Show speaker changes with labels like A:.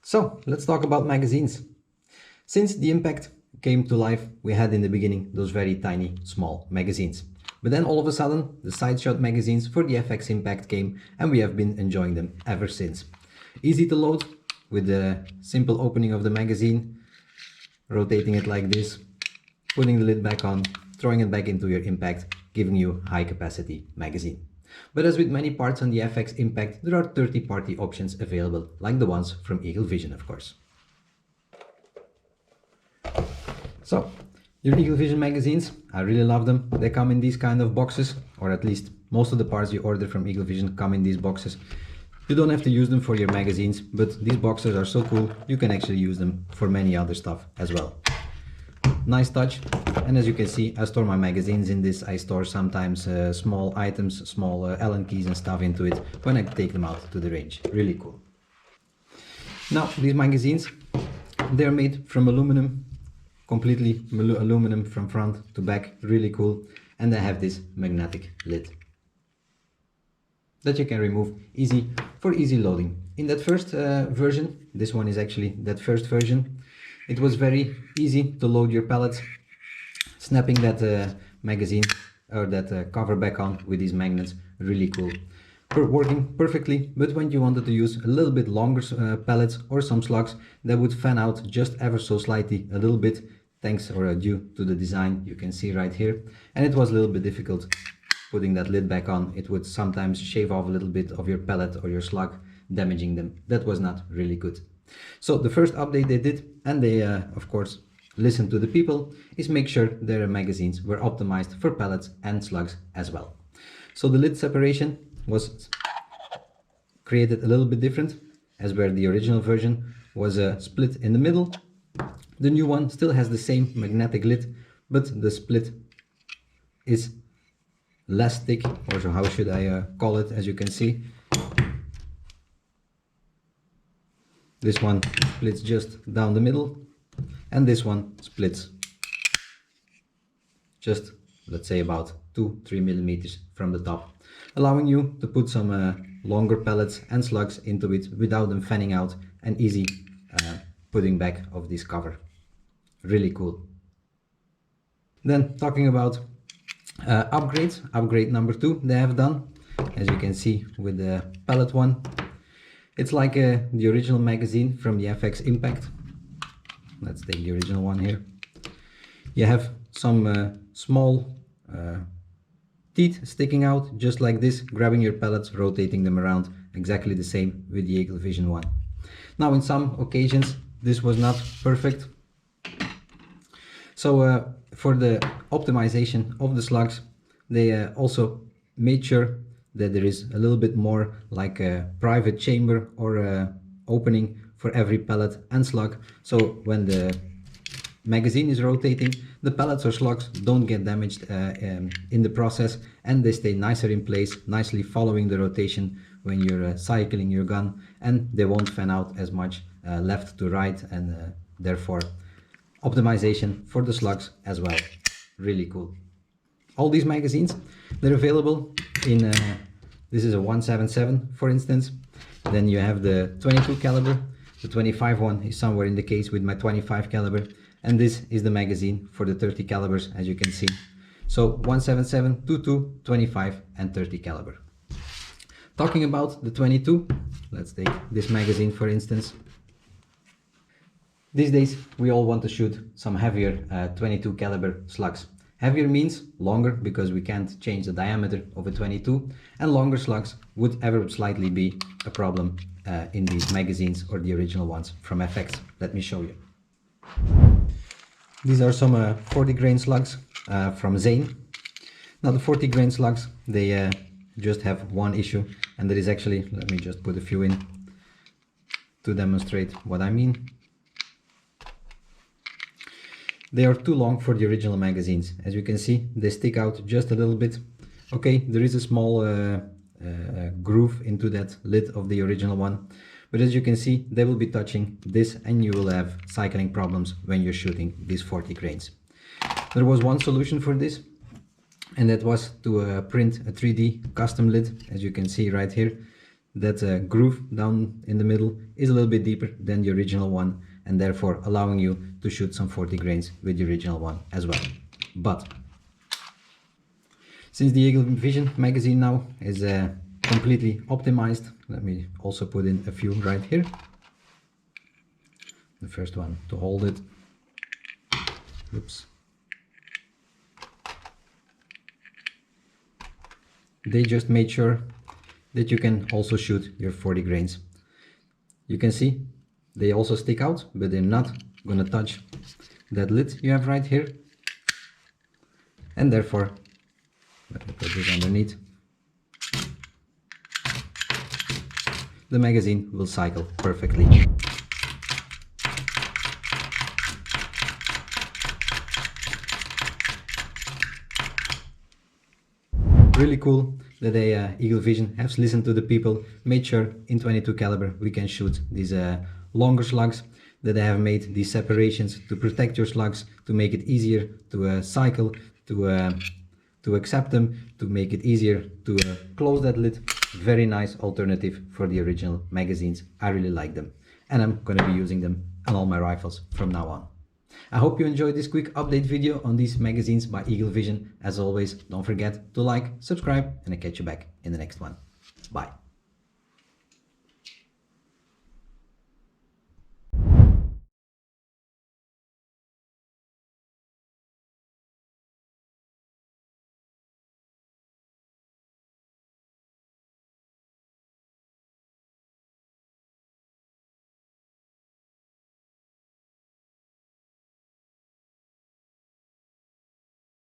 A: So let's talk about magazines. Since the Impact came to life, we had in the beginning those very tiny, small magazines. But then all of a sudden, the side shot magazines for the FX Impact came, and we have been enjoying them ever since. Easy to load with the simple opening of the magazine, rotating it like this, putting the lid back on, throwing it back into your Impact, giving you high capacity magazine. But as with many parts on the FX Impact, there are third-party options available, like the ones from Eagle Vision, of course. So, your Eagle Vision magazines, I really love them. They come in these kind of boxes, or at least most of the parts you order from Eagle Vision come in these boxes. You don't have to use them for your magazines, but these boxes are so cool, you can actually use them for many other stuff as well. Nice touch, and as you can see, I store my magazines in this. I store sometimes small items, small Allen keys and stuff into it when I take them out to the range. Really cool. Now, these magazines, they're made from aluminum, completely aluminum from front to back, really cool, and they have this magnetic lid that you can remove easy for easy loading. In that first version, this one is actually that first version, it was very easy to load your pellets, snapping that magazine or that cover back on with these magnets, really cool. Working perfectly, but when you wanted to use a little bit longer pellets or some slugs, that would fan out just ever so slightly, a little bit, thanks or due to the design you can see right here, and it was a little bit difficult putting that lid back on. It would sometimes shave off a little bit of your pellet or your slug, damaging them. That was not really good. So the first update they did, and they of course listened to the people, is make sure their magazines were optimized for pellets and slugs as well. So the lid separation was created a little bit different, as where the original version was split in the middle. The new one still has the same magnetic lid, but the split is less thick, or so how should I call it, as you can see. This one splits just down the middle, and this one splits just, let's say, about 2-3 millimeters from the top, allowing you to put some longer pellets and slugs into it without them fanning out, and easy putting back of this cover. Really cool. Then talking about upgrades, upgrade number 2 they have done, as you can see with the pellet one. It's like the original magazine from the FX Impact. Let's take the original one here. You have some small teeth sticking out, just like this, grabbing your pellets, rotating them around, exactly the same with the Eagle Vision one. Now, in some occasions, this was not perfect. So for the optimization of the slugs, they also made sure that there is a little bit more like a private chamber or a opening for every pellet and slug. So when the magazine is rotating, the pellets or slugs don't get damaged in the process, and they stay nicer in place, nicely following the rotation when you're cycling your gun, and they won't fan out as much left to right, and therefore optimization for the slugs as well. Really cool. All these magazines, they're available in this is a 177, for instance. Then you have the 22 caliber. The 25 one is somewhere in the case with my 25 caliber, and this is the magazine for the 30 calibers, as you can see. So 177, 22, 25 and 30 caliber. Talking about the 22, let's take this magazine for instance. These days we all want to shoot some heavier 22 caliber slugs. Heavier means longer, because we can't change the diameter of a 22, and longer slugs would ever slightly be a problem in these magazines or the original ones from FX. Let me show you. These are some 40 grain slugs from Zane. Now the 40 grain slugs, they just have one issue, and that is actually, let me just put a few in to demonstrate what I mean. They are too long for the original magazines. As you can see, they stick out just a little bit. Okay, there is a small groove into that lid of the original one, but as you can see, they will be touching this, and you will have cycling problems when you're shooting these 40 grains. There was one solution for this, and that was to print a 3D custom lid, as you can see right here. that groove down in the middle is a little bit deeper than the original one, and therefore allowing you to shoot some 40 grains with the original one as well. But since the Eagle Vision magazine now is completely optimized, let me also put in a few right here. The first one to hold it. Oops. They just made sure that you can also shoot your 40 grains. You can see they also stick out, but they're not gonna touch that lid you have right here. And therefore, let me put this underneath. The magazine will cycle perfectly. Really cool that Eagle Vision has listened to the people, made sure in 22 caliber we can shoot these longer slugs, that they have made these separations to protect your slugs, to make it easier to cycle, to accept them, to make it easier to close that lid. Very nice alternative for the original magazines. I really like them, and I'm going to be using them on all my rifles from now on. I hope you enjoyed this quick update video on these magazines by Eagle Vision. As always, don't forget to like, subscribe, and I'll catch you back in the next one. Bye.